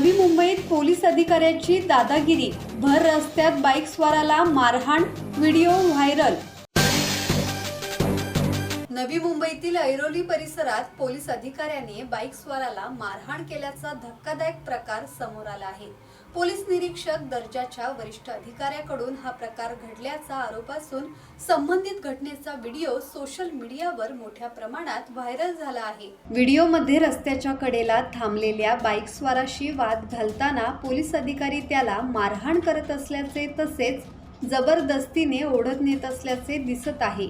नवी मुंबईत पोलीस अधिकाऱ्याची दादागिरी, भर रस्त्यात बाईक स्वाराला मारहाण, व्हिडिओ व्हायरल। नवी मुंबईतील ऐरोली परिसरात पोलीस अधिकाऱ्याने बाईक स्वाराला मारहाण केल्याचा धक्कादायक प्रकार समोर आला आहे। पोलीस निरीक्षक दर्जाच्या वरिष्ठ अधिकाऱ्याकडून हा प्रकार घडल्याचा आरोप असून संबंधित घटनेचा व्हिडिओ सोशल मीडियावर मोठ्या प्रमाणात व्हायरल झाला आहे। व्हिडिओमध्ये रस्त्याच्या कडेला थांबलेल्या बाईक स्वाराशी वाद घालताना पोलीस अधिकारी त्याला मारहाण करत असल्याचे तसेच जबरदस्तीने ओढत नेत असल्याचे दिसत आहे।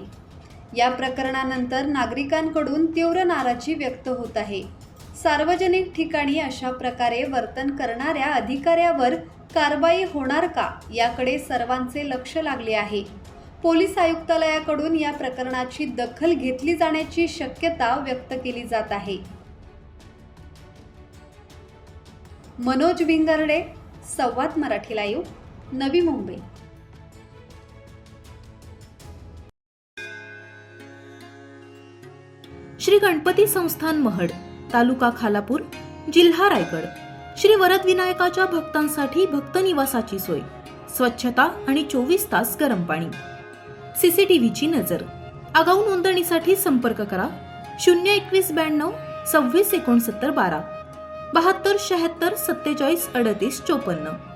या प्रकरणानंतर नागरिकांकडून तीव्र नाराजी व्यक्त होत आहे। सार्वजनिक ठिकाणी अशा प्रकारे वर्तन करणाऱ्या अधिकाऱ्यावर कारवाई होणार का याकडे सर्वांचे लक्ष लागले आहे। पोलीस आयुक्तालयाकडून या प्रकरणाची दखल घेतली जाण्याची शक्यता व्यक्त केली जात आहे। मनोज विंगर्डे, संवाद मराठी लाईव्ह, नवी मुंबई। श्री गणपती संस्थान महड, तालुका खालापूर, जिल्हा रायगड। श्री वरद विनायकाच्या भक्तांसाठी भक्त निवासाची सोय, स्वच्छता आणि 24 तास गरम पाणी, सीसीटीव्हीची नजर। आगाऊ नोंदणीसाठी संपर्क करा 02192 26 69 12 72 76 47 38 54।